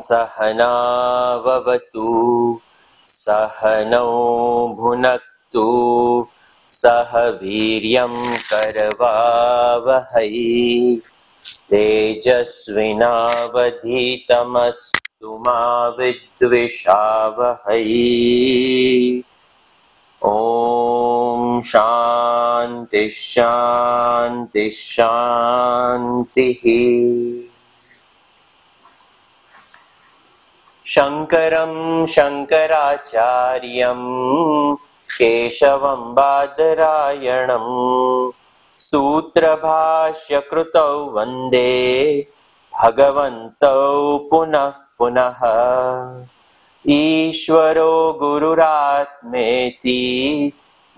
सहना भवतु सहनौ भुनक्तु सह वीर्यं करवावहै तेजस्विनावधीतमस्तु मा विद्विषावहै। ॐ शान्ति शान्ति शान्तिः। शङ्करं शङ्कराचार्यं केशवं बादरायणं सूत्रभाष्यकृतौ वन्दे भगवन्तौ पुनः पुनः। ईश्वरो गुरुरात्मेति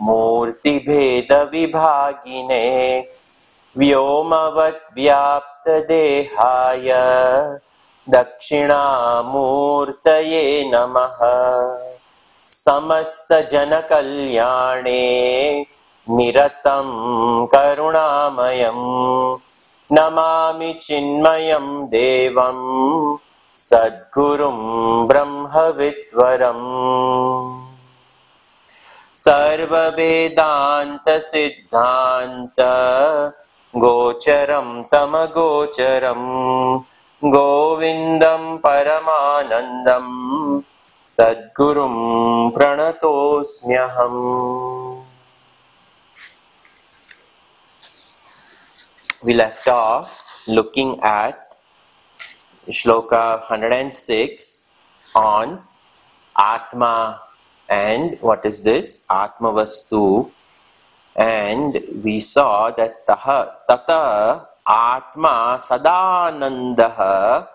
मूर्तिभेदविभागिने व्योमवद्व्याप्तदेहाय दक्षिणामूर्तये नमः। समस्तजनकल्याणे निरतं करुणामयं नमामि चिन्मयं देवं सद्गुरुं ब्रह्मविद्वरम्। सर्ववेदान्तसिद्धान्त गोचरं तमगोचरं गोविन्दं परमानन्दं सद्गुरुं प्रणतोऽस्म्यहम्। We left off looking at Shloka 106 on Atma, and what is this? Atma Vastu. And we saw that tata Atma Sadanandaha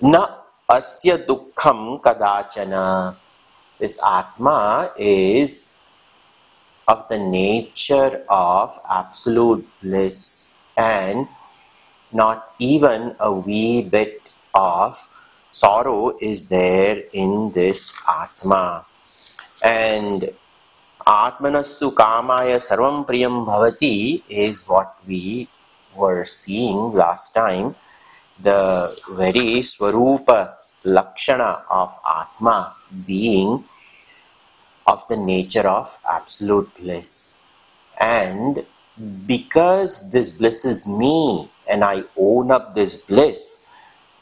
na asya dukkham kadachana. This Atma is of the nature of absolute bliss, and not even a wee bit of sorrow is there in this Atma. And Atmanastu Kamaya Sarvam Priyam Bhavati is what we were seeing last time, the very Swarupa Lakshana of Atma being of the nature of absolute bliss. And because this bliss is me and I own up this bliss,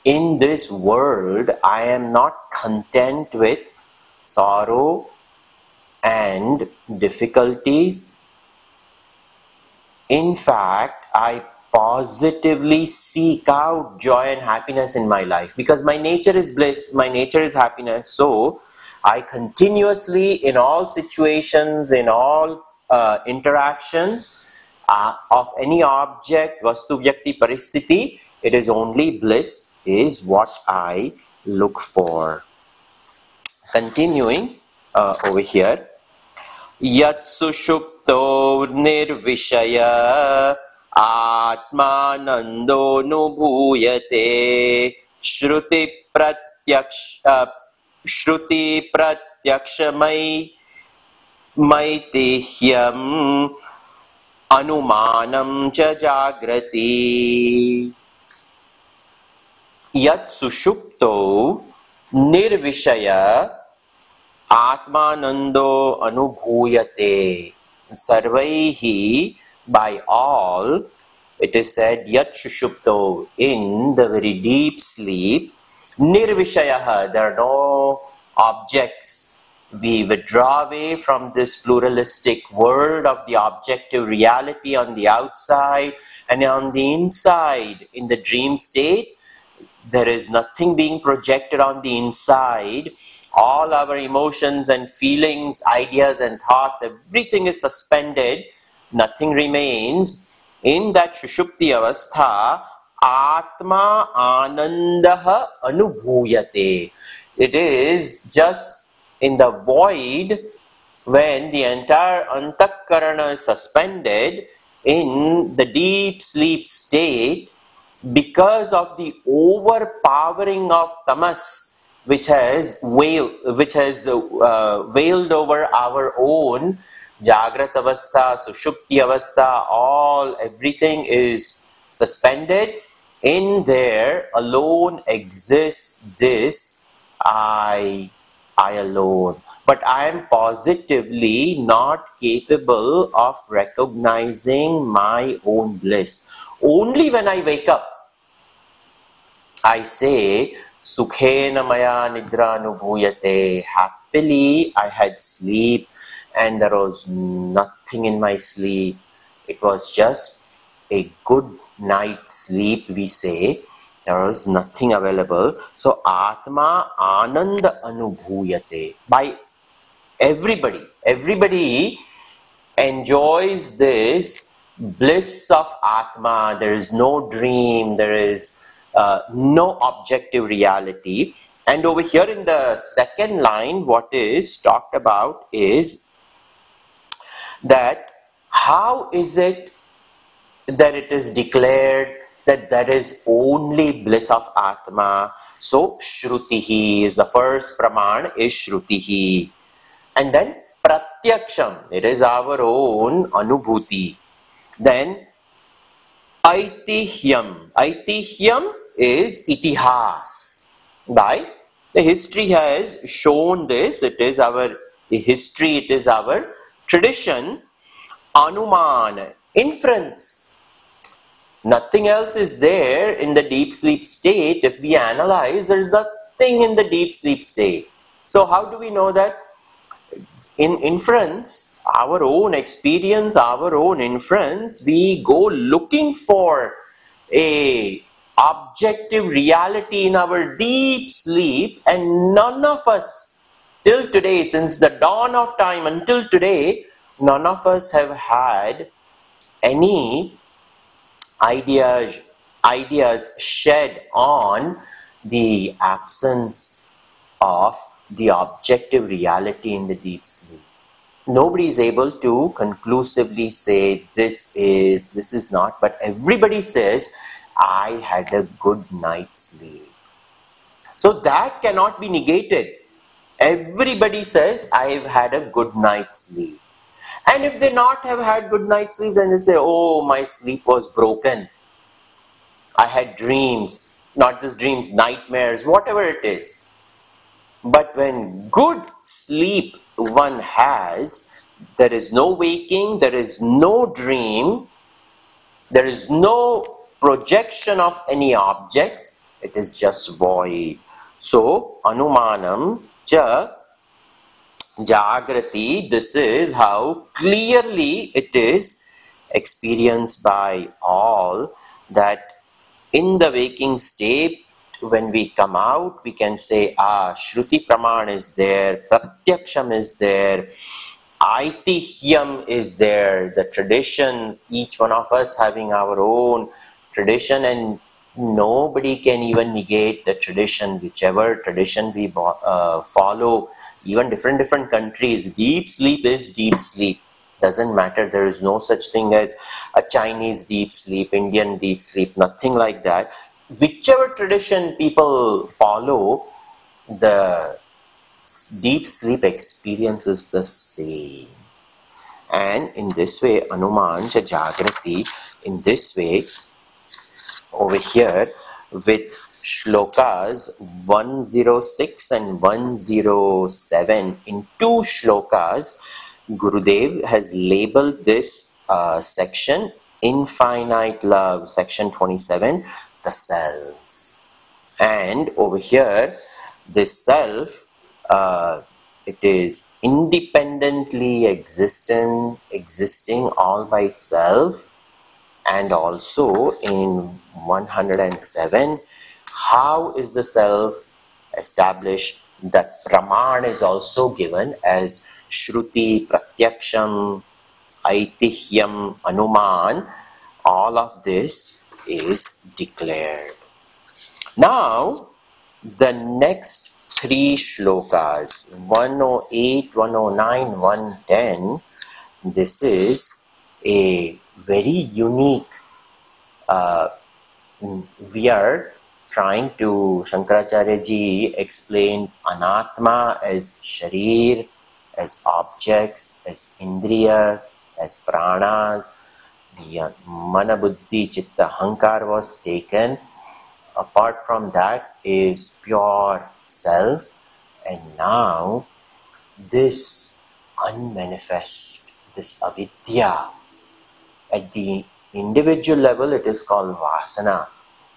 in this world I am not content with sorrow and difficulties. In fact, I positively seek out joy and happiness in my life because my nature is bliss, my nature is happiness. So I continuously, in all situations, in all interactions of any object, vastu, vyakti, paristhiti, it is only bliss is what I look for. Continuing over here, yat sushupto nirvishaya atmanando nubhuyate shruti pratyakshamai maitihyam anumanam cha jagrati. Yat sushupto nirvishaya atmanando anubhuyate. Sarvaihi, by all, it is said, yat sushupto, in the very deep sleep, nirvishayaha, there are no objects we withdraw away from this pluralistic world of the objective reality on the outside, and on the inside, in the dream state, there is nothing being projected on the inside. All our emotions and feelings, ideas and thoughts, everything is suspended. Nothing remains. In that Shushupti Avastha, Atma Anandaha Anubhuyate. It is just in the void when the entire Antakarana is suspended in the deep sleep state, because of the overpowering of tamas, which has veiled over our own Jagrat Avastha, Sushupti Avastha, everything is suspended. In there alone exists this I alone. But I am positively not capable of recognizing my own bliss. Only when I wake up, I say, Sukhena maya nidra anubhuyate. Happily, I had sleep and there was nothing in my sleep. It was just a good night's sleep, we say. There was nothing available. So, Atma Ananda Anubhuyate. By everybody enjoys this bliss of Atma. There is no dream, there is no objective reality. And over here in the second line, what is talked about is that how is it that it is declared that that is only bliss of Atma? So Shrutihi is the first praman, is Shrutihi. And then Pratyaksham, it is our own Anubhuti. Then Aitihyam. Aitihyam is Itihas. By the history has shown this, it is our history, it is our tradition. Anuman, inference. Nothing else is there in the deep sleep state. If we analyze, there is nothing in the deep sleep state. So how do we know that? In inference, our own experience, our own inference, we go looking for a objective reality in our deep sleep, and none of us till today, since the dawn of time until today, none of us have had any ideas shed on the absence of the objective reality in the deep sleep. Nobody is able to conclusively say this is not, but everybody says, I had a good night's sleep. So that cannot be negated. Everybody says, I've had a good night's sleep. And if they not have had good night's sleep, then they say, oh, my sleep was broken. I had dreams, not just dreams, nightmares, whatever it is. But when good sleep one has, there is no waking, there is no dream, there is no projection of any objects, it is just void. So, Anumanam cha Jagrati, this is how clearly it is experienced by all, that in the waking state, when we come out, we can say, Shruti Praman is there, Pratyaksham is there, Aitihyam is there, the traditions, each one of us having our own tradition, and nobody can even negate the tradition, whichever tradition we follow, even different countries. Deep sleep is deep sleep. Doesn't matter, there is no such thing as a Chinese deep sleep, Indian deep sleep, nothing like that. Whichever tradition people follow, the deep sleep experience is the same. And in this way, Anuman cha Jagrati, in this way, over here with shlokas 106 and 107, in two shlokas, Gurudev has labeled this section, Infinite Love, section 27, the self. And over here, this self it is independently existing all by itself. And also in 107, how is the self established? That praman is also given as shruti, pratyaksham, aitihyam, anuman. All of this is declared. Now, the next three shlokas, 108, 109, 110, this is a very unique. We are trying to, Shankaracharya ji explained anatma as sharir, as objects, as indriyas, as pranas. The mana, buddhi, chitta, hankar was taken. Apart from that is pure self. And now this unmanifest, this avidya, at the individual level it is called vasana,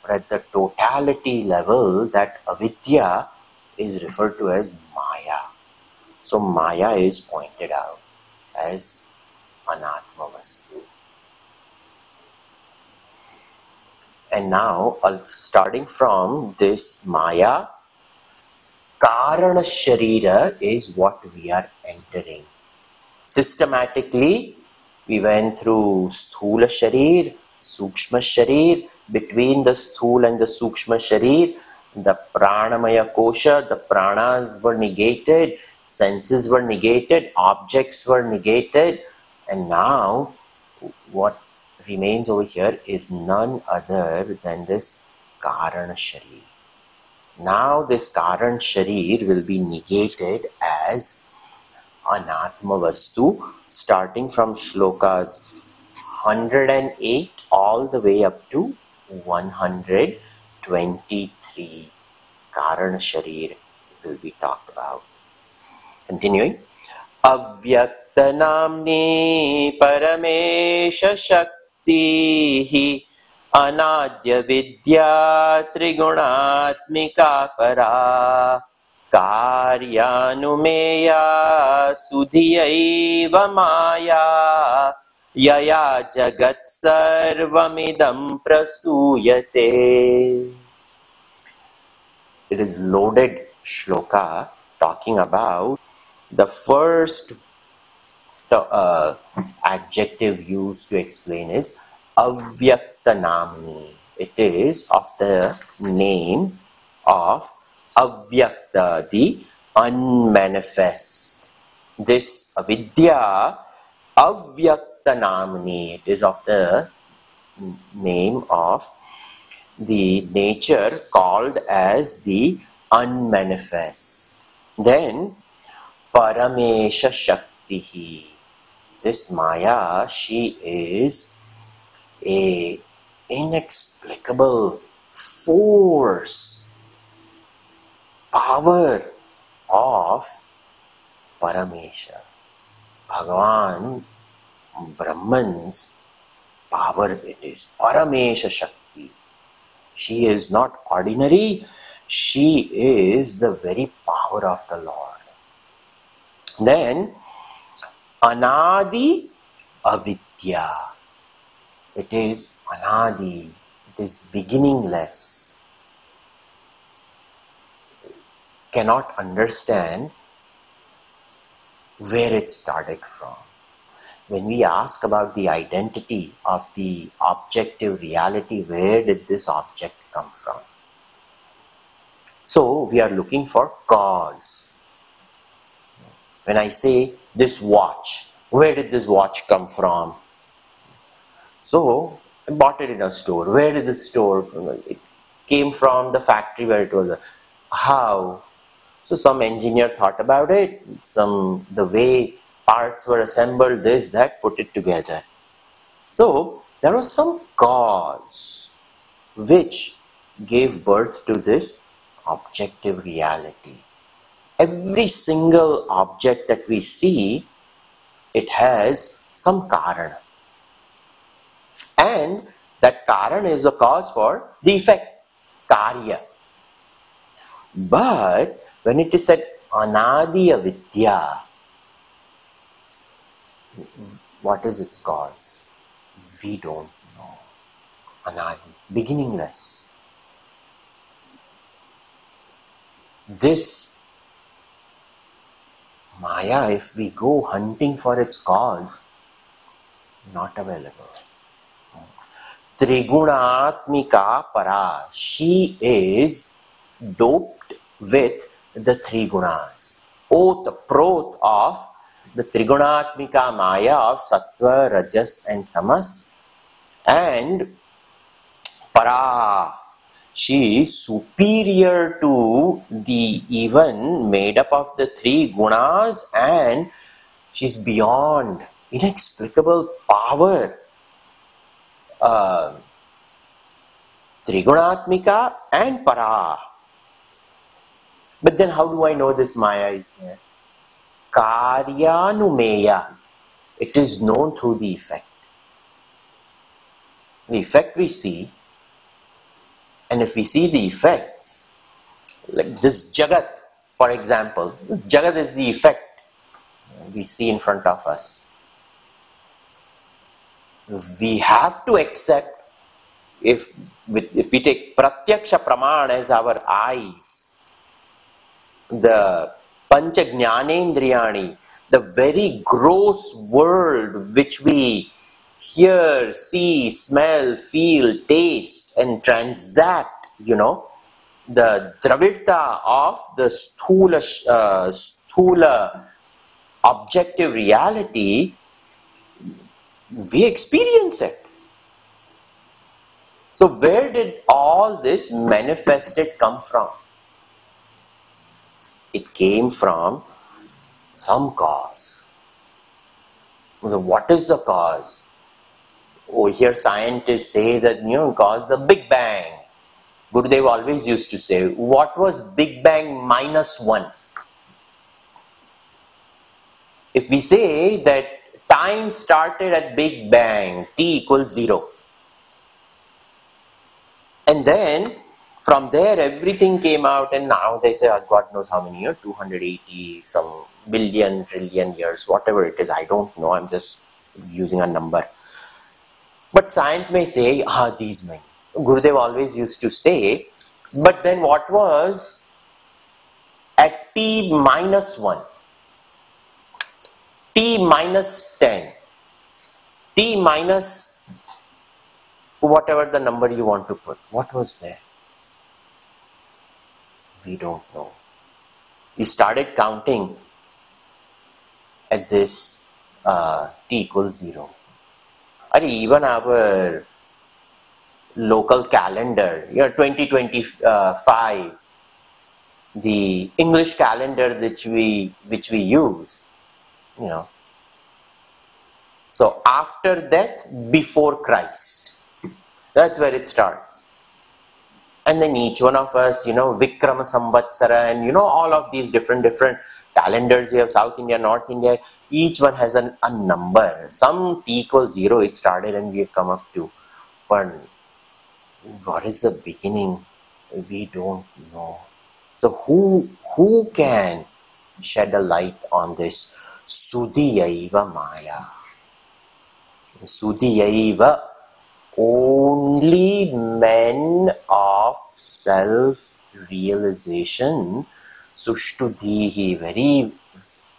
but at the totality level that avidya is referred to as maya. So maya is pointed out as anatma vastu. And now, starting from this maya, karana sharira is what we are entering. Systematically, we went through sthula sharir, sukshma sharir. Between the sthula and the sukshma sharir, the pranamaya kosha, the pranas were negated, senses were negated, objects were negated. And now, what remains over here is none other than this karana sharir. Now this karana sharir will be negated as anatma vastu, starting from shlokas 108 all the way up to 123. Karana sharir will be talked about. Continuing. Avyakta namni paramesha shakti anadya vidya trigunatmika para karyanumeya sudhiyaiva maya yaya jagat sarvamidam prasuyate. It is loaded shloka talking about the first adjective used to explain is avyakta namni. It is of the name of avyakta, the unmanifest. This avidya, avyakta namni, it is of the name of the nature called as the unmanifest. Then paramesha shaktihi. This maya, she is a inexplicable force, power of Paramesha. Bhagavan, Brahman's power it is. Paramesha Shakti. She is not ordinary. She is the very power of the Lord. Then, Anadi Avidya. It is Anadi. It is beginningless. Cannot understand where it started from. When we ask about the identity of the objective reality, where did this object come from? So, we are looking for cause. When I say this watch, where did this watch come from? So, I bought it in a store. Where did the store come? It came from the factory where it was. How? So, some engineer thought about it. The way parts were assembled, this, that, put it together. So, there was some cause which gave birth to this objective reality. Every single object that we see, it has some karana. And that karana is the cause for the effect, karya. But when it is said Anadi avidya. What is its cause? We don't know. Anadi, beginningless. This Maya, if we go hunting for its cause, not available. Trigunatmika para. She is doped with the three gunas. Oth, proth of the Trigunatmika Maya of Sattva, Rajas and Tamas. And para. She is superior to the even made up of the three gunas, and she's beyond inexplicable power. Trigunatmika and para. But then how do I know this Maya is there? Karyanumeya. It is known through the effect. The effect we see, and if we see the effects, like this Jagat, for example, Jagat is the effect we see in front of us. We have to accept, if we take Pratyaksha Praman as our eyes, the Pancha Jnanendriyani, the very gross world which we hear, see, smell, feel, taste and transact, the Dravidta of the sthula objective reality, we experience it. So where did all this manifested come from? It came from some cause. What is the cause? Oh, here scientists say that, cause the Big Bang. Gurudev always used to say, what was Big Bang minus 1? If we say that time started at Big Bang, t equals 0. And then from there everything came out, and now they say, God knows how many years, 280 some billion, trillion years, whatever it is, I don't know, I'm just using a number. But science may say, these many. Gurudev always used to say, but then what was at t minus 1, t minus 10, t minus whatever the number you want to put, what was there? We don't know. We started counting at this t equals 0. Even our local calendar, 2025, the English calendar which we use, So after death, before Christ. That's where it starts. And then each one of us, Vikrama Samvatsara, and all of these different calendars. We have South India, North India. Each one has a number. Some t equals 0 it started, and we have come up to. But what is the beginning? We don't know. So who can shed a light on this? Sudhiyaiva Maya. Sudhiyaiva. Only men of self-realization, Sushtudhihi, very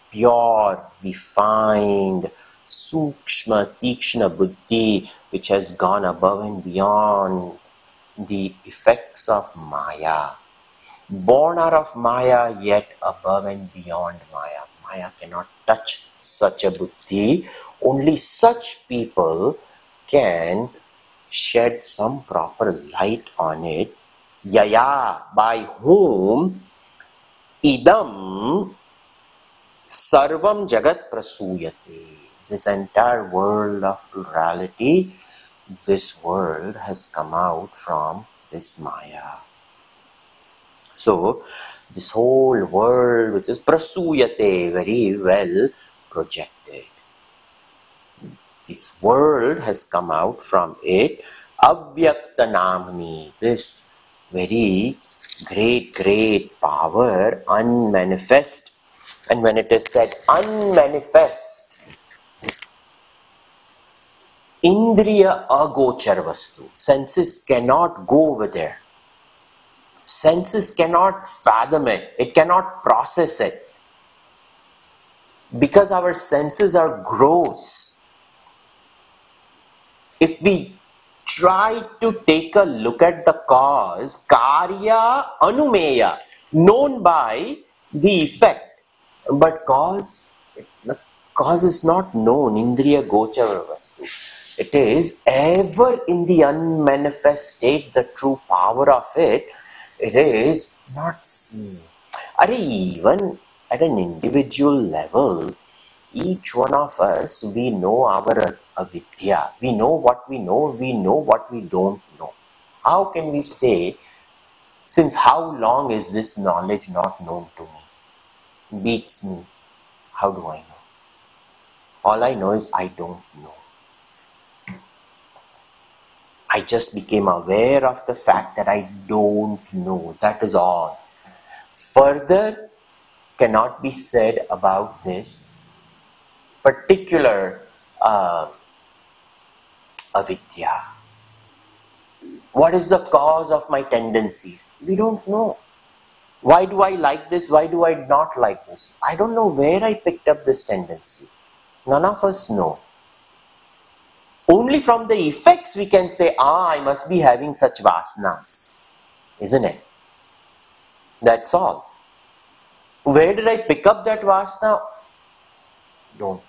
pure, refined, Sukshma, Tikshna Buddhi, which has gone above and beyond the effects of Maya. Born out of Maya, yet above and beyond Maya. Maya cannot touch such a Buddhi. Only such people can shed some proper light on it. Yaya, by whom idam sarvam jagat prasuyate. This entire world of plurality, this world has come out from this Maya. So, this whole world which is prasuyate, very well projected. This world has come out from it. Avyakta Namni, this very Great, great power, unmanifest. And when it is said unmanifest, Indriya agochar vastu, senses cannot go over there. Senses cannot fathom it. It cannot process it. Because our senses are gross. If we try to take a look at the cause, karya anumeya, known by the effect, but the cause is not known, indriya gochara vastu. It is ever in the unmanifest state, the true power of it, it is not seen. Even at an individual level, each one of us, we know our avidya. We know what we know what we don't know. How can we say, since how long is this knowledge not known to me? Beats me. How do I know? All I know is I don't know. I just became aware of the fact that I don't know. That is all. Further cannot be said about this particular avidya. What is the cause of my tendencies? We don't know. Why do I like this? Why do I not like this? I don't know where I picked up this tendency. None of us know. Only from the effects we can say, I must be having such vasanas. Isn't it? That's all. Where did I pick up that vasana? Don't know.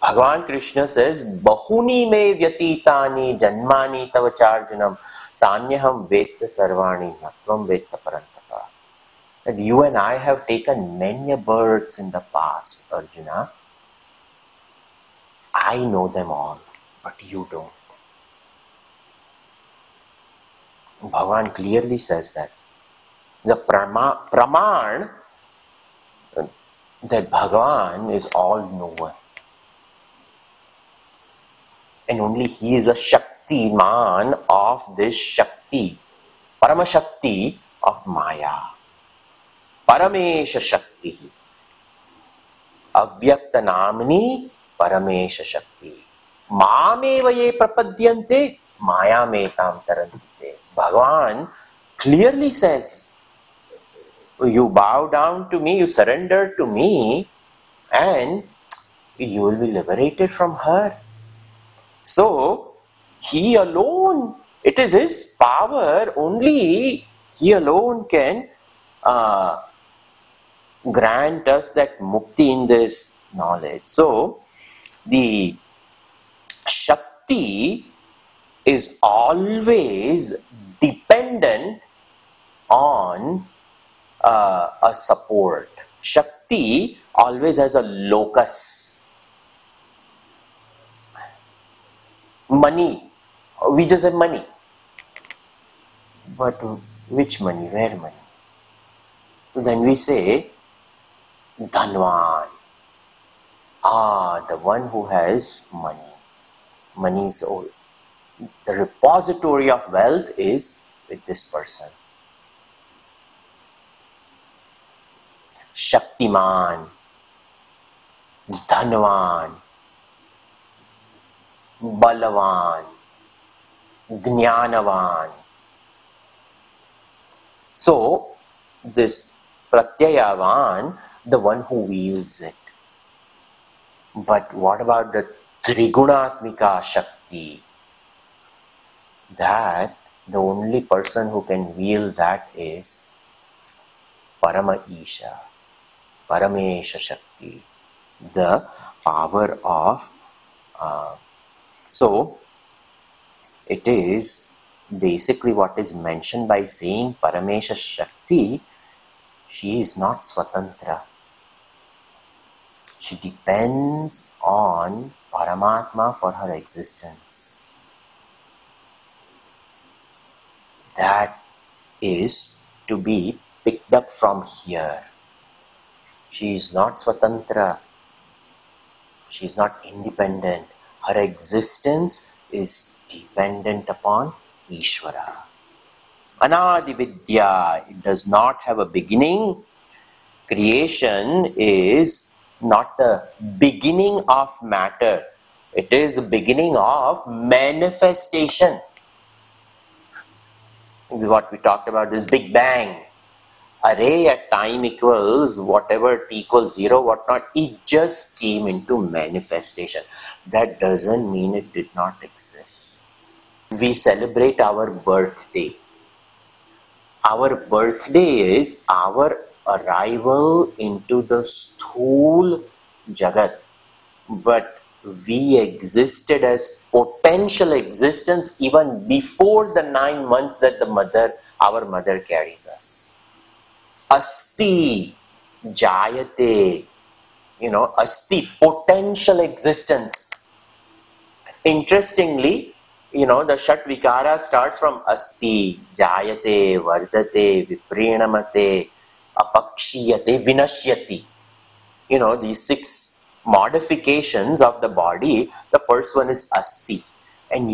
Bhagavan Krishna says, Bahuni me vyatitani janmani tavacharjanam tanyaham veta sarvani natvam veta parantapa. That you and I have taken many births in the past, Arjuna. I know them all, but you don't. Bhagavan clearly says that. The praman that Bhagavan is all-knower. And only He is a Shaktiman of this Shakti, Paramashakti of Maya. Paramesha Shakti. Avyakta Namni Paramesha Shakti. Mameva ye prapadyante Maya metam tarantite. Bhagavan clearly says, you bow down to me, you surrender to me, and you will be liberated from her. So, He alone, it is His power, only He alone can grant us that mukti in this knowledge. So, the Shakti is always dependent on a support. Shakti always has a locus. Money, we just have money. But which money? Where money? Then we say, Dhanwan. The one who has money. Money is all. The repository of wealth is with this person. Shaktiman, Dhanwan, Balavan, Jnanavan. So, this Pratyayavan, the one who wields it. But what about the Trigunatmika Shakti? That the only person who can wield that is Parama Isha, Paramesha Shakti, the power of. So, it is basically what is mentioned by saying Paramesha Shakti. She is not Swatantra. She depends on Paramatma for her existence. That is to be picked up from here. She is not Swatantra. She is not independent. Her existence is dependent upon Ishvara. Anadi Vidya, it does not have a beginning. Creation is not the beginning of matter. It is the beginning of manifestation. What we talked about, this Big Bang. Array at time equals whatever t equals 0, whatnot, it just came into manifestation. That doesn't mean it did not exist. We celebrate our birthday. Our birthday is our arrival into the sthul jagat. But we existed as potential existence even before the 9 months that our mother carries us. Asti, jayate, asti, potential existence. Interestingly, the Shat Vikara starts from asti, jayate, vardate, viprinamate, apakshiyate, vinashyati. These 6 modifications of the body. The first one is asti. And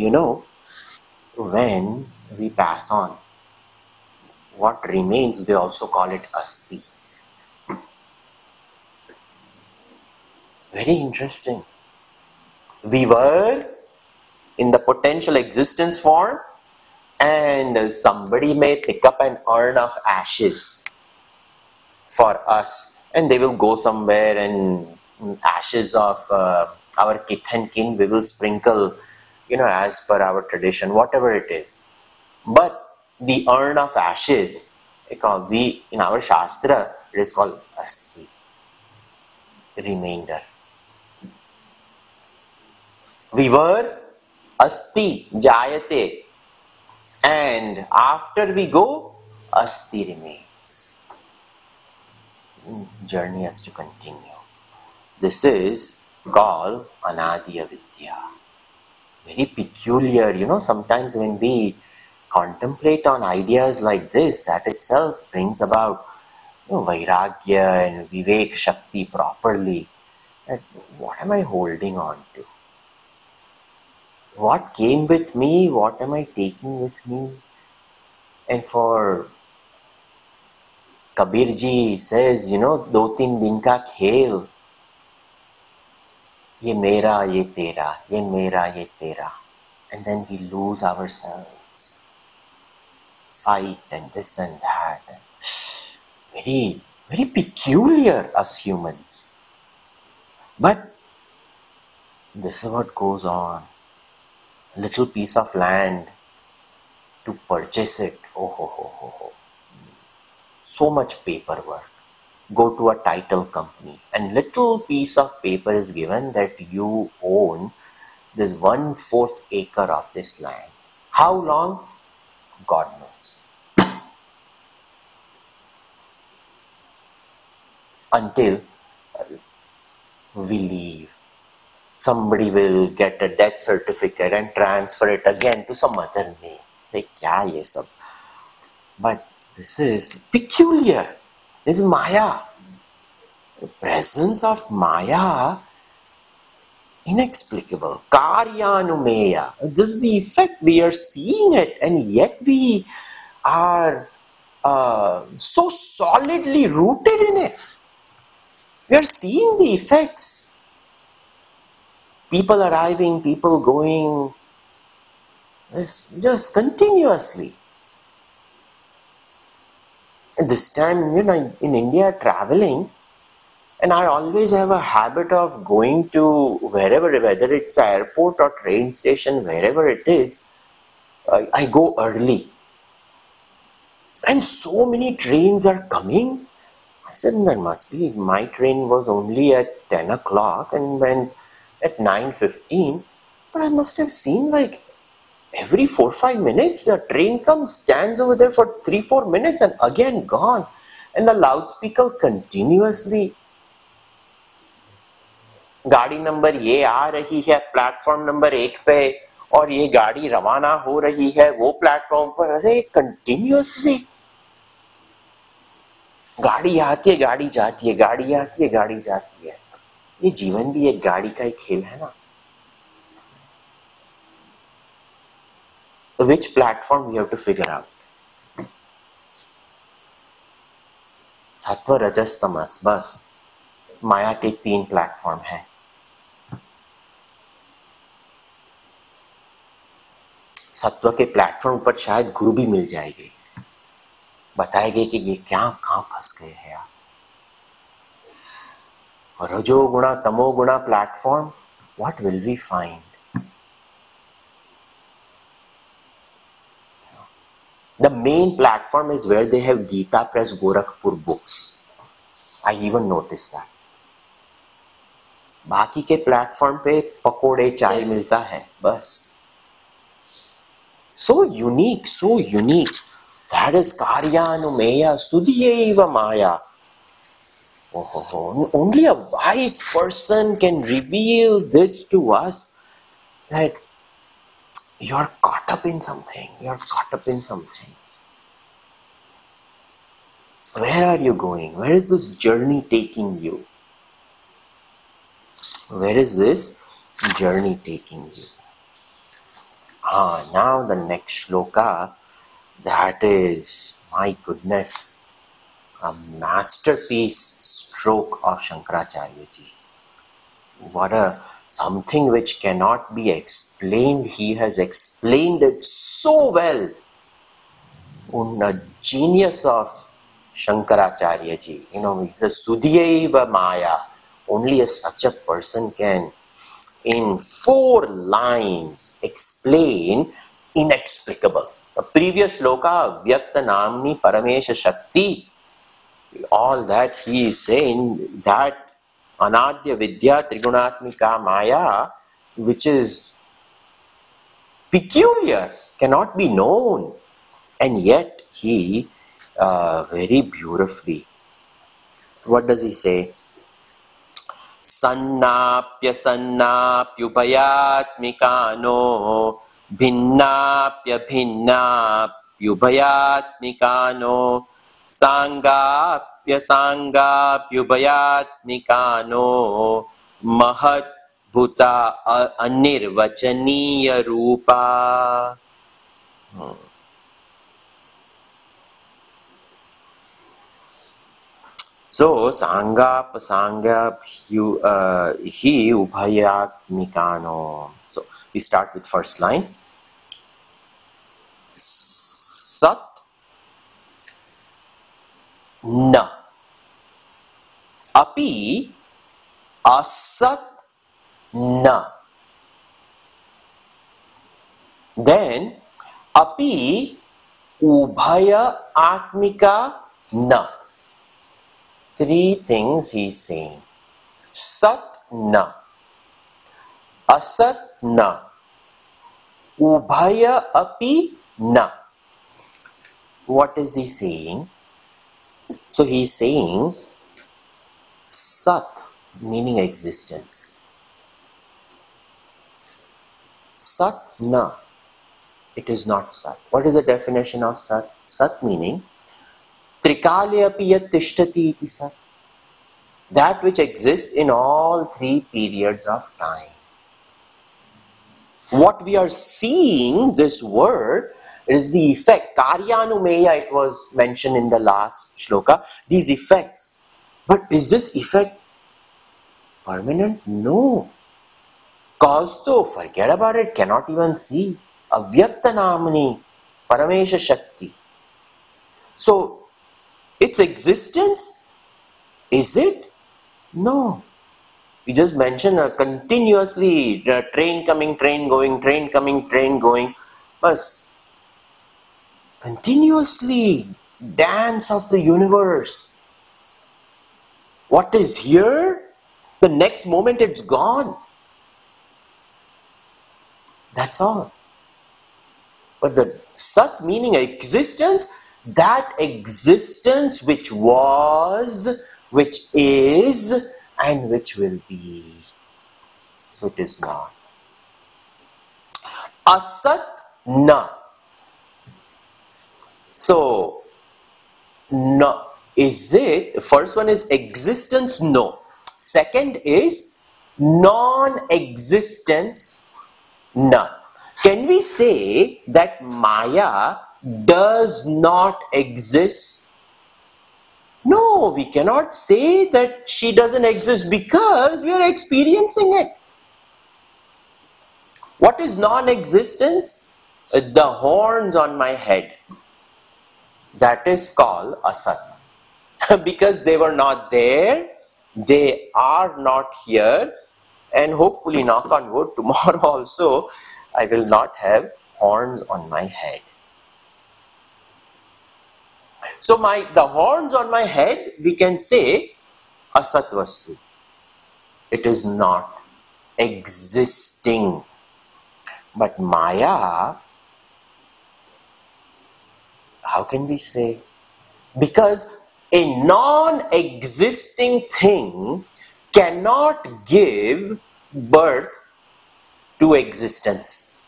when we pass on, what remains, they also call it asti. Very interesting. We were in the potential existence form, and somebody may pick up an urn of ashes for us, and they will go somewhere, and ashes of our kith and kin we will sprinkle, as per our tradition, whatever it is. But the urn of ashes, in our Shastra, it is called asti, remainder. We were asti, jayate, and after we go, asti remains. Journey has to continue. This is called Anadi Vidya. Very peculiar, sometimes when we contemplate on ideas like this, that itself brings about Vairagya and Vivek Shakti properly. And what am I holding on to? What came with me? What am I taking with me? And for Kabirji says, do tin din ka khel. Ye mera, ye tera. Ye mera, ye tera. And then we lose ourselves. Fight and this and that. Very, very peculiar as humans. But this is what goes on. A little piece of land, to purchase it. Oh. So much paperwork. Go to a title company, and little piece of paper is given that you own this 1/4 acre of this land. How long? God knows. Until we leave. Somebody will get a death certificate and transfer it again to some other name. Like, kya ye sab? But this is peculiar. This is Maya. The presence of Maya, inexplicable. Karyanumeya. This is the effect. We are seeing it, and yet we are so solidly rooted in it. We are seeing the effects. People arriving, people going, just continuously. And this time, in India, traveling, and I always have a habit of going to wherever, whether it's airport or train station, wherever it is, I go early. And so many trains are coming. I said, there must be, my train was only at 10 o'clock and went at 9:15. But I must have seen like every 4-5 minutes, a train comes, stands over there for 3-4 minutes and again gone. And the loudspeaker continuously, गाड़ी number ये आ रही है platform number 1 पे और ये गाड़ी रवाना हो रही है वो प्लेटफॉर्म पर. अरे कंटिन्यूअसली गाड़ी आती है, गाड़ी जाती है, गाड़ी आती है, गाड़ी जाती है. ये जीवन भी एक गाड़ी का एक खेल है ना. Which platform we have to figure out. सत्व रजस तमस, बस माया के 3 प्लेटफॉर्म है। सत्व के प्लेटफॉर्म पर शायद गुरु भी मिल जाएंगे, बताएंगे कि ये क्या कहां फंस गए हैं आप। रजोगुणा तमोगुणा platform, what will we find? The main platform is where they have Gita Press Gorakhpur books. I even noticed that. बाकी के प्लेटफॉर्म पे पकोड़े चाय मिलता है बस। So unique, so unique. That is Karyanumeya Sudhyaiva Maya. Oh, only a wise person can reveal this to us, that you're caught up in something, you're caught up in something. Where are you going? Where is this journey taking you? Where is this journey taking you? Now the next shloka, that is, my goodness, a masterpiece stroke of Shankaracharya ji. What a something which cannot be explained. He has explained it so well. A genius of Shankaracharya ji. He's a Sudhyaiva Maya. Only such a person can, in 4 lines, explain inexplicable. The previous shloka, Vyakta Namni Paramesha Shakti, all that he is saying, that Anadya Vidya Trigunatmika Maya, which is peculiar, cannot be known. And yet he very beautifully, what does he say? Sannapya sannapyubayatmikano bhinnapya bhinnapyubayatmikano sangapya sangapyubayatmikano mahat bhuta anirvachaniya rupa. So, sangap, hi ubhayatmikano. So, we start with first line. Sat na api asat na. Then, api ubhaya atmika na. 3 things he is saying. Sat na, asat na, ubhaya api na. What is he saying? So he is saying Sat, meaning existence. Sat na, it is not Sat. What is the definition of Sat? Sat meaning Trikale api yat tishtati iti sat. That which exists in all 3 periods of time. What we are seeing, this word, is the effect. Karyanumeya, it was mentioned in the last shloka. These effects. But is this effect permanent? No. Cause though, forget about it, cannot even see. Avyakta namani paramesha shakti. So, its existence, is it? No. We just mentioned continuously train coming, train going, train coming, train going. But continuously dance of the universe. What is here, the next moment it's gone. That's all. But the Sat meaning existence, that existence which was, which is, and which will be. So it is not. Asat na. So, no. Is it, first one is existence? No. Second is non-existence? None. Can we say that Maya does not exist? No, we cannot say that she doesn't exist because we are experiencing it. What is non-existence? The horns on my head. That is called asat. Because they were not there, they are not here, and hopefully, knock on wood, tomorrow also I will not have horns on my head. So the horns on my head, we can say asat vastu. It is not existing. But Maya, how can we say? Because a non-existing thing cannot give birth to existence.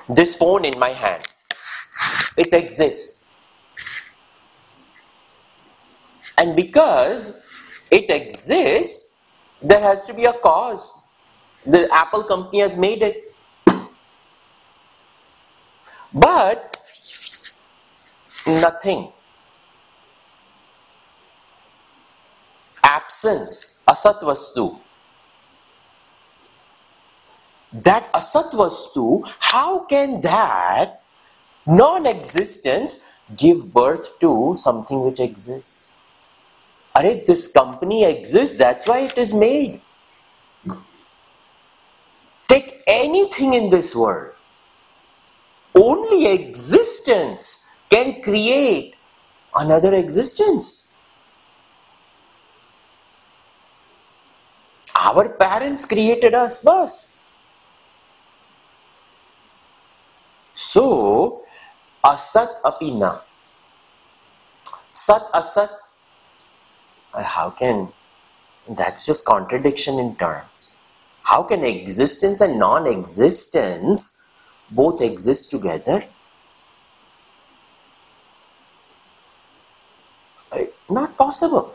This phone in my hand, it exists. And because it exists, there has to be a cause. The Apple company has made it. But nothing. Absence, asat vastu. That asat vastu, how can that non-existence give birth to something which exists? Arey, this company exists, that's why it is made. Take anything in this world. Only existence can create another existence. Our parents created us, bas. So, asat apina. Sat asat. How can, that's just contradiction in terms. How can existence and non-existence both exist together? Not possible.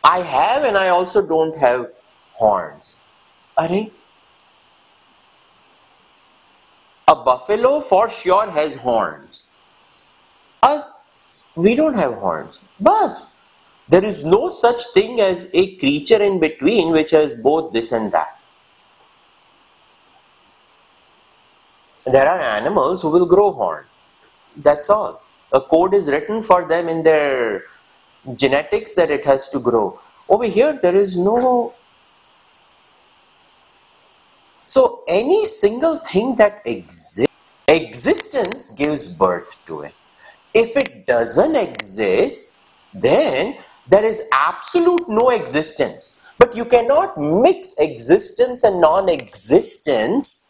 I have and I also don't have horns. Arey, a buffalo for sure has horns. We don't have horns. Bas. There is no such thing as a creature in between which has both this and that. There are animals who will grow horns. That's all. A code is written for them in their genetics that it has to grow. Over here, there is no. So, any single thing that exists, existence gives birth to it. If it doesn't exist, then there is absolute no existence. But you cannot mix existence and non-existence.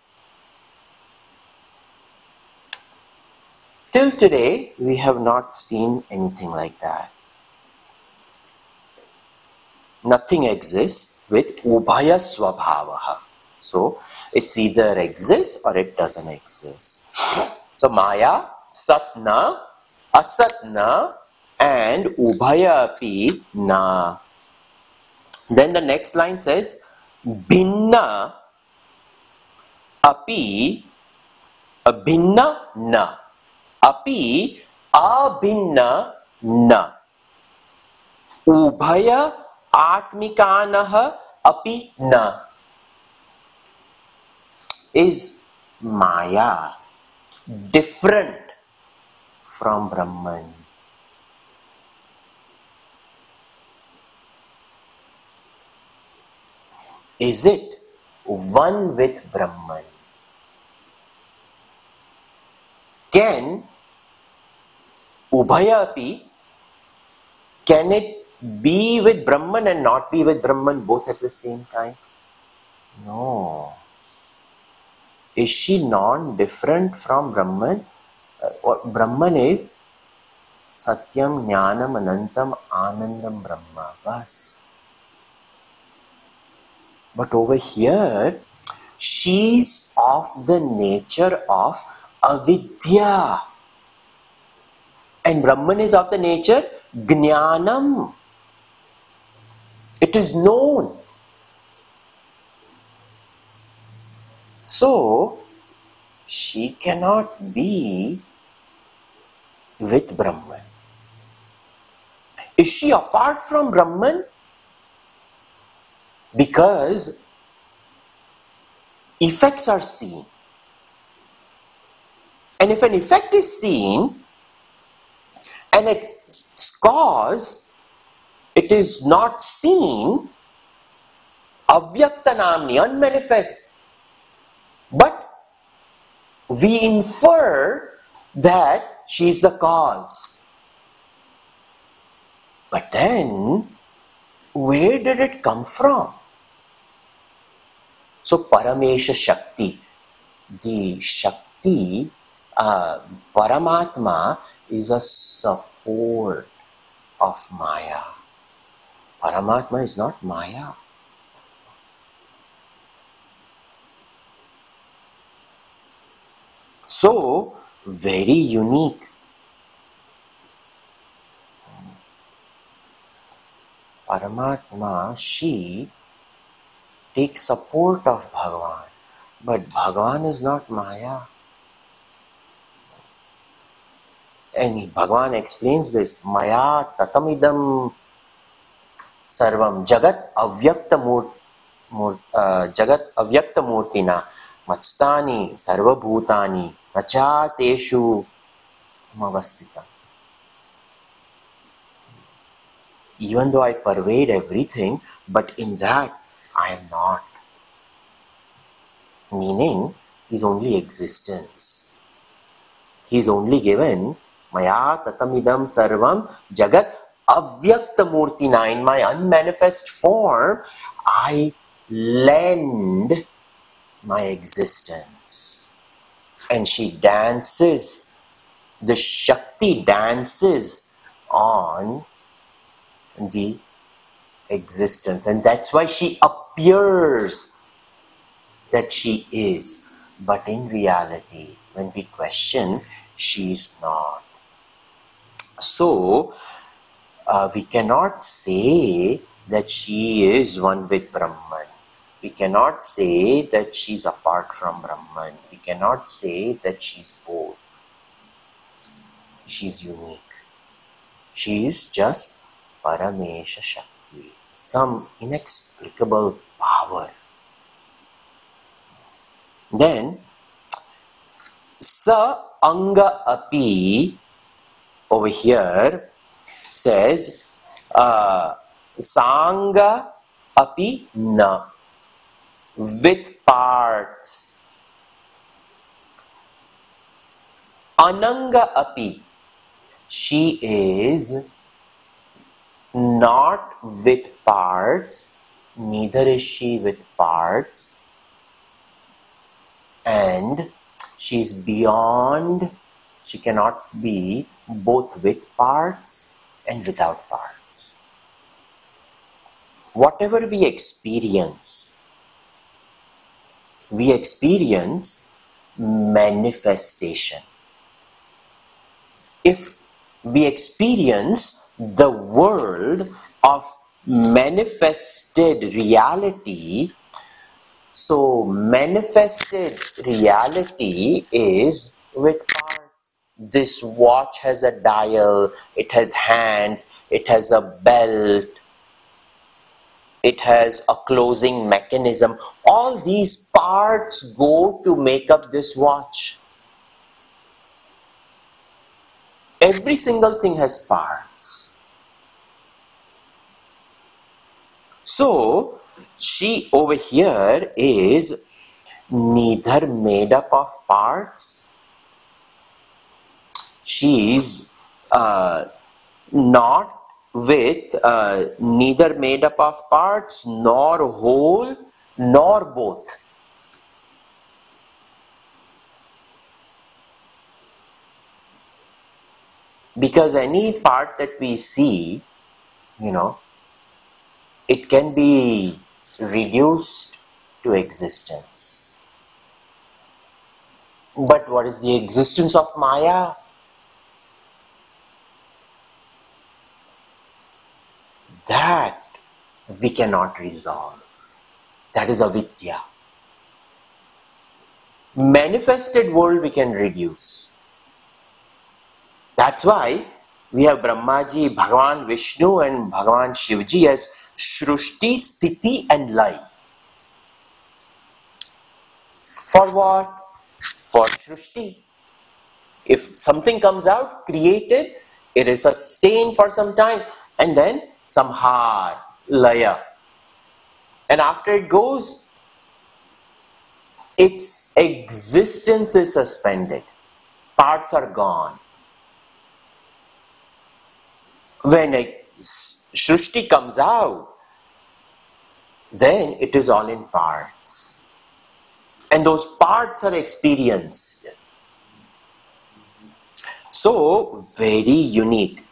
Till today, we have not seen anything like that. Nothing exists with ubhaya swabhavaha. So, it's either exists or it doesn't exist. So, Maya, Satna, Asatna, and Ubhaya api na. Then the next line says, Bhinna api, Bhinna na. Api abhinna na. Ubhaya atmikanaha api na. Is Maya different from Brahman? Is it one with Brahman? Can Ubhayapi, can it be with Brahman and not be with Brahman both at the same time? No. Is she non-different from Brahman? Brahman is Satyam, Jnanam, Anantam, Anandam, Brahma. Bas. But over here, she's of the nature of avidya. And Brahman is of the nature Jnanam. It is known. So, she cannot be with Brahman. Is she apart from Brahman? Because effects are seen. And if an effect is seen and its cause, it is not seen, avyaktanamni, unmanifest, but we infer that she is the cause. But then, where did it come from? So, Paramesha Shakti, the Shakti, Paramatma is a support of Maya. Paramatma is not Maya. So, very unique. Paramatma, she takes support of Bhagavan. But Bhagavan is not Maya. And Bhagavan explains this. Maya tatamidam sarvam jagat avyakta murtina matstani sarvabhutani nacha teshu mavastita. Even though I pervade everything, but in that I am not. Meaning, he is only existence. He is only given Maya tatamidam sarvam jagat avyakta murtina. In my unmanifest form, I lend my existence. And she dances, the Shakti dances on the existence. And that's why she appears that she is. But in reality, when we question, she is not. So, we cannot say that she is one with Brahman. We cannot say that she is apart from Brahman. We cannot say that she is both. She is unique. She is just Paramesha Shakti, some inexplicable power. Then, Sa Anga Api over here says Sanga Api Na, with parts. Ananga Api, she is not with parts, neither is she with parts, and she is beyond, she cannot be both with parts and without parts. Whatever we experience manifestation. If we experience the world of manifested reality, so manifested reality is with parts. This watch has a dial, it has hands, it has a belt, it has a closing mechanism. All these parts go to make up this watch. Every single thing has parts. So, she over here is neither made up of parts, she is not with neither made up of parts, nor whole, nor both. Because any part that we see, it can be reduced to existence. But what is the existence of Maya? That we cannot resolve. That is avidya. Manifested world we can reduce. That's why we have Brahmaji, Bhagavan Vishnu and Bhagavan Shivji as Shrushti, Sthiti and Lay. For what? For Shrushti. If something comes out, created, it is sustained for some time and then samhar, laya. And after it goes, its existence is suspended. Parts are gone. When a Shrushti comes out, then it is all in parts. And those parts are experienced. So, very unique.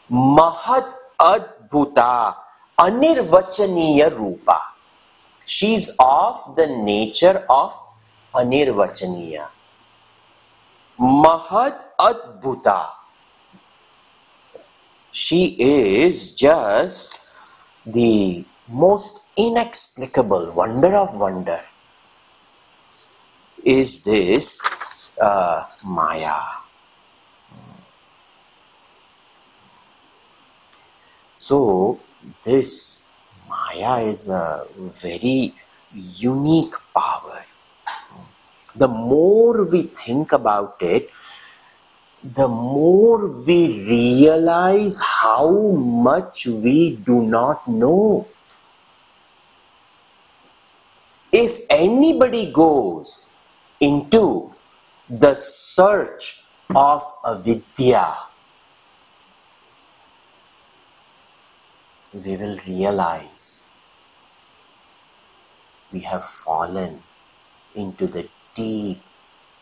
Mahat Adbhuta Anirvachaniya Rupa. She is of the nature of Anirvachaniya. Mahat Adbhuta. She is just the most inexplicable wonder of wonder. Is this Maya? So this Maya is a very unique power. The more we think about it, the more we realize how much we do not know. If anybody goes into the search of avidya, we will realize we have fallen into the deep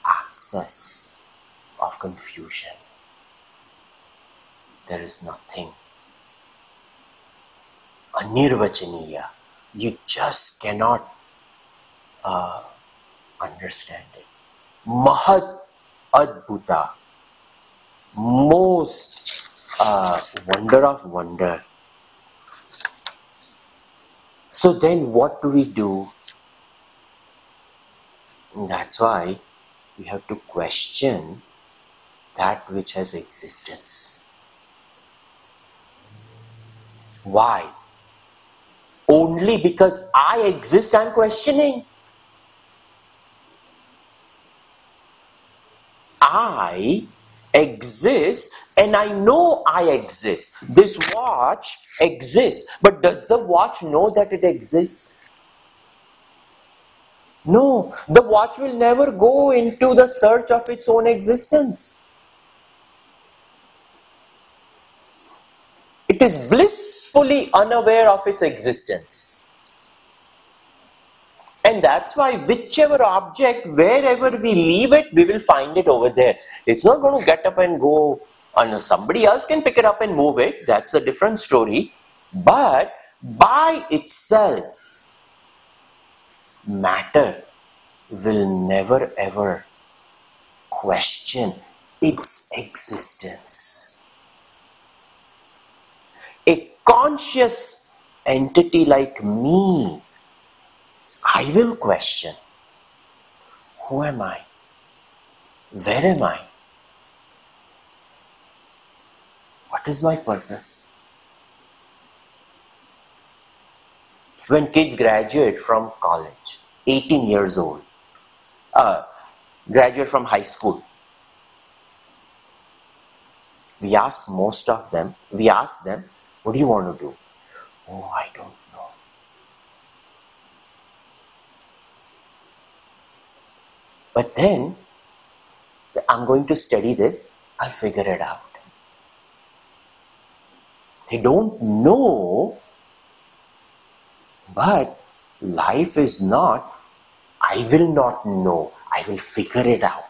abscess of confusion. There is nothing. Anirvachaniya. You just cannot understand it. Mahat Adbhuta. Most wonder of wonder. So then what do we do? That's why we have to question that which has existence. Why? Only because I exist, I am questioning. I exist and I know I exist. This watch exists, but does the watch know that it exists? No, the watch will never go into the search of its own existence. It is blissfully unaware of its existence. And that's why whichever object, wherever we leave it, we will find it over there. It's not going to get up and go, and somebody else can pick it up and move it. That's a different story. But by itself, matter will never ever question its existence. A conscious entity like me, I will question, who am I? Where am I? What is my purpose? When kids graduate from college, 18 years old, graduate from high school, we ask them, what do you want to do? Oh, I don't know. But then, I'm going to study this, I'll figure it out. They don't know, but life is not, I will not know, I will figure it out.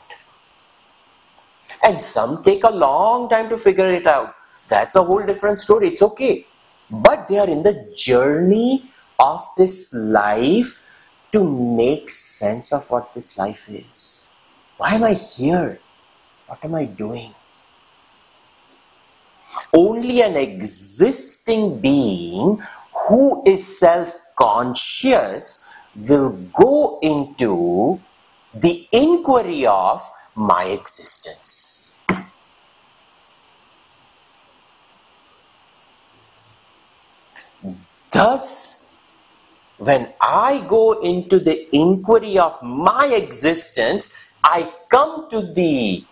And some take a long time to figure it out. That's a whole different story, it's okay. But they are in the journey of this life to make sense of what this life is. Why am I here? What am I doing? Only an existing being who is self-conscious will go into the inquiry of my existence. Thus, when I go into the inquiry of my existence, I come to the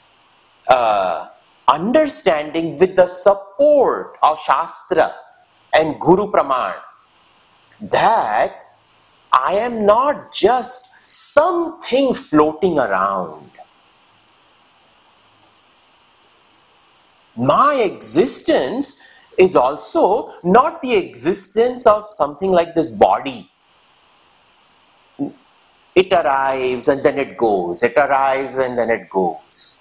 understanding with the support of Shastra and Guru Praman that I am not just something floating around. My existence is also not the existence of something like this body. It arrives and then it goes. It arrives and then it goes.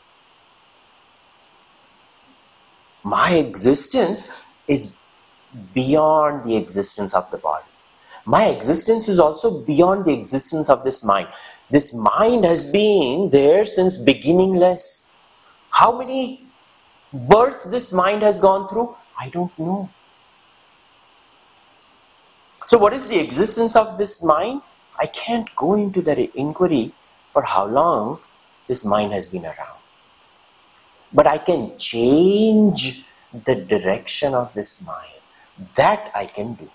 My existence is beyond the existence of the body. My existence is also beyond the existence of this mind. This mind has been there since beginningless. How many births this mind has gone through? I don't know. So what is the existence of this mind? I can't go into that inquiry for how long this mind has been around. But I can change the direction of this mind. That I can do.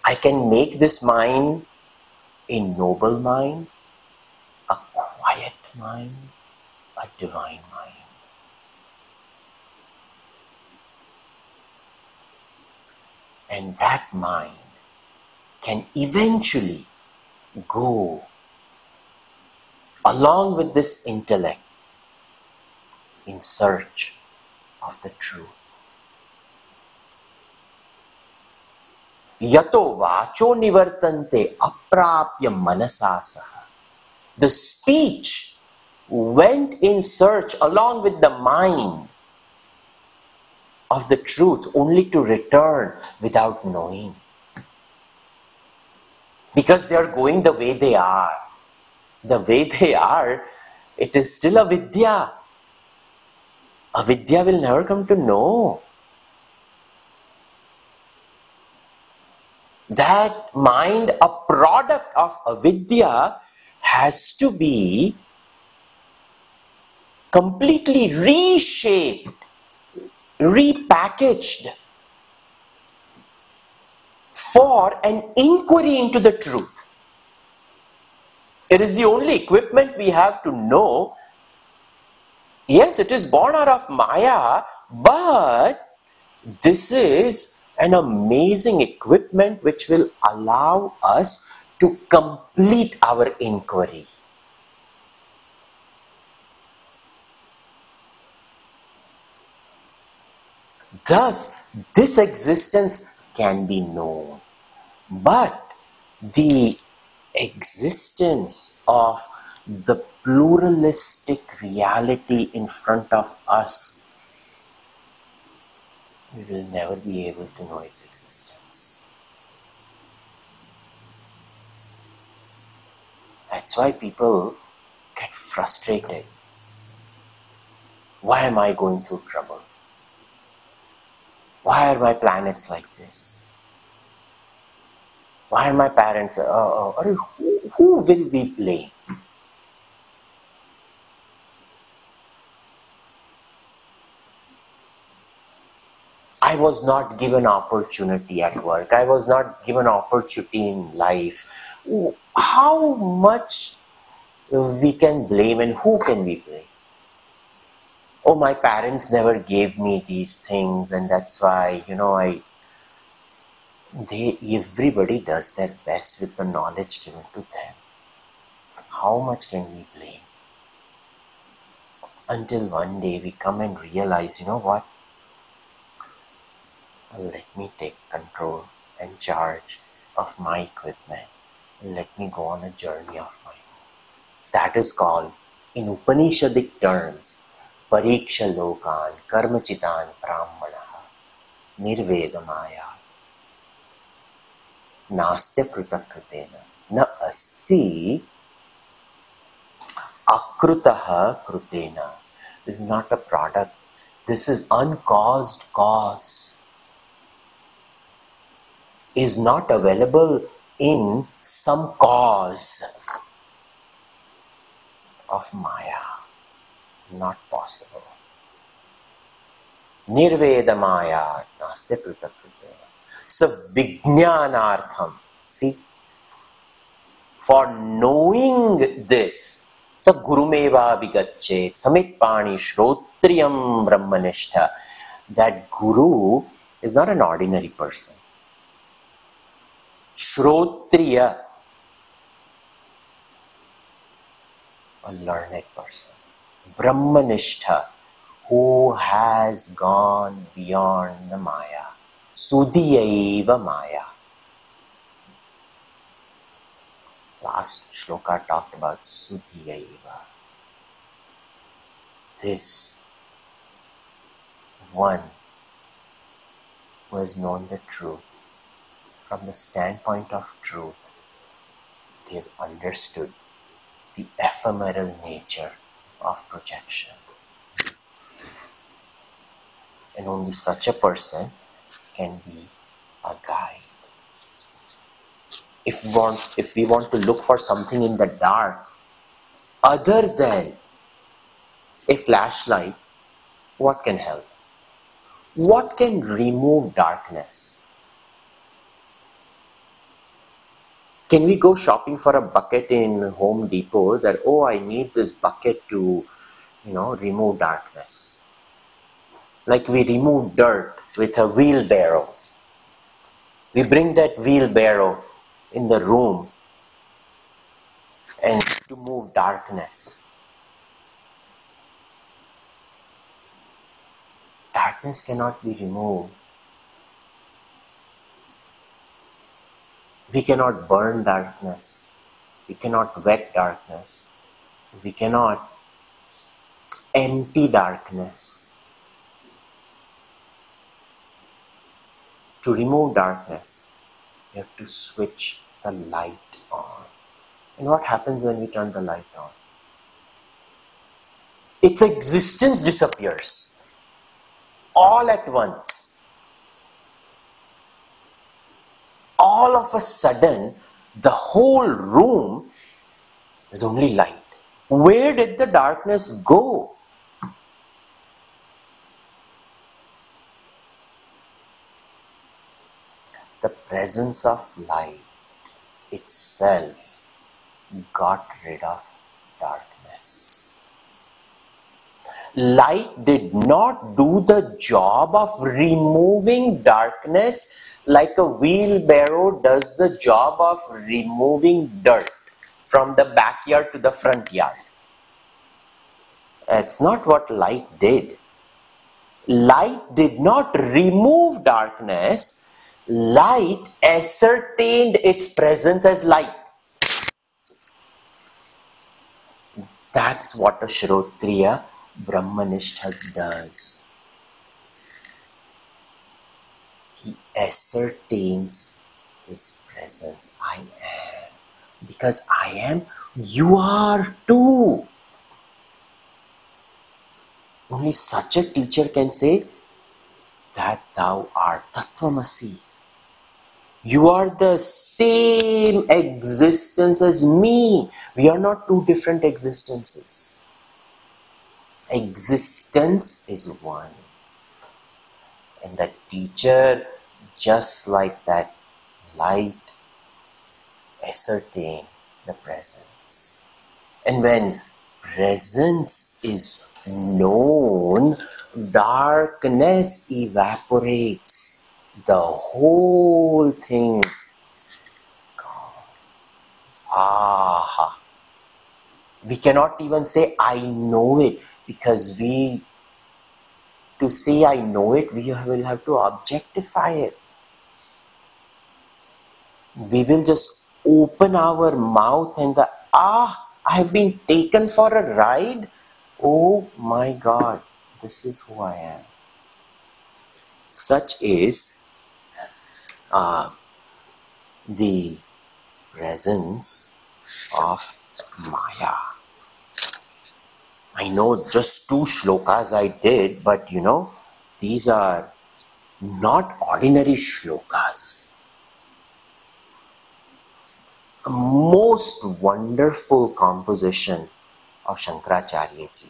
I can make this mind a noble mind, a quiet mind, a divine mind. And that mind can eventually go along with this intellect in search of the truth. Yato vacho nivartante aprapya manasasaha. The speech went in search along with the mind of the truth only to return without knowing. Because they are going the way they are. The way they are, it is still avidya. Avidya will never come to know. That mind, a product of avidya, has to be completely reshaped, repackaged for an inquiry into the truth. It is the only equipment we have to know. Yes, it is born out of Maya, but this is an amazing equipment which will allow us to complete our inquiry. Thus, this existence can be known, but the existence of the pluralistic reality in front of us, we will never be able to know its existence. That's why people get frustrated. Why am I going through trouble? Why are my planets like this? Why are my parents, who will we blame? I was not given opportunity at work. I was not given opportunity in life. How much we can blame and who can we blame? Oh, my parents never gave me these things and that's why, everybody does their best with the knowledge given to them. How much can we blame? Until one day we come and realize, you know what? Let me take control and charge of my equipment. Let me go on a journey of my own. That is called, in Upanishadic terms, Pariksha Lokan Karmachitan Brahmanaha Nirvedamaya Nastya Kritakritena Na Asti Akrutaha Krutena. This is not a product. This is uncaused cause. Is not available in some cause of Maya. Not possible. Nirveda Maya naste krita krita. So vijnanartham. See, for knowing this, so gurumeva vigachet samitpani shrotriyam brahmanishtha. That guru is not an ordinary person. Shrotriya, a learned person. Brahmanishtha, who has gone beyond the Maya. Sudhiyaiva Maya. Last shloka talked about Sudhiyaiva. This one who has known the truth. From the standpoint of truth, they've understood the ephemeral nature of projection. And only such a person can be a guide. If we want to look for something in the dark other than a flashlight, what can help? What can remove darkness? Can we go shopping for a bucket in Home Depot that, oh, I need this bucket to, remove darkness? Like we remove dirt with a wheelbarrow. We bring that wheelbarrow in the room and to move darkness. Darkness cannot be removed. We cannot burn darkness. We cannot wet darkness. We cannot empty darkness. To remove darkness, you have to switch the light on. And what happens when we turn the light on? Its existence disappears. All at once. All of a sudden, the whole room is only light. Where did the darkness go? The presence of light itself got rid of darkness. Light did not do the job of removing darkness like a wheelbarrow does the job of removing dirt from the backyard to the front yard. That's not what light did. Light did not remove darkness. Light ascertained its presence as light. That's what a Shrotriya Brahmanishtha does. He ascertains his presence. I am. Because I am, you are too. Only such a teacher can say that thou art Tattvamasi. You are the same existence as me. We are not two different existences. Existence is one. And the teacher, just like that light, ascertain the presence. And when presence is known, darkness evaporates. The whole thing gone. Aha. We cannot even say I know it, because to say I know it, we will have to objectify it. We will just open our mouth and I have been taken for a ride. Oh my God, this is who I am. Such is the presence of Maya. I know just 2 shlokas I did, but these are not ordinary shlokas. a most wonderful composition of Shankaracharya ji.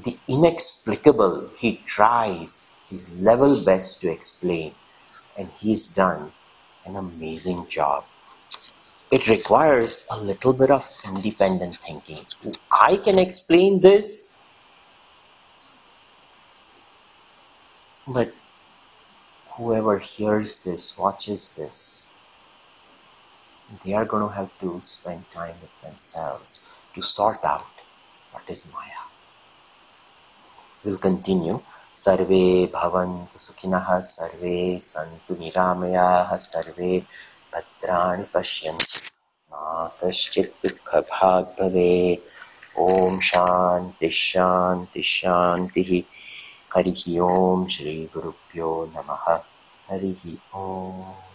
The inexplicable, he tries his level best to explain, and he's done an amazing job. It requires a little bit of independent thinking. I can explain this, but whoever hears this, watches this, they are going to have to spend time with themselves to sort out what is Maya. We'll continue. Sarve bhavantu sukhinah, sarve santu niramayah, sarve bhadrani pashyantu ma kaschit dukha bhag bhavet. Om Shanti Shanti Shanti. Harihi Om Shri Gurubhyo Namaha. Harihi Om.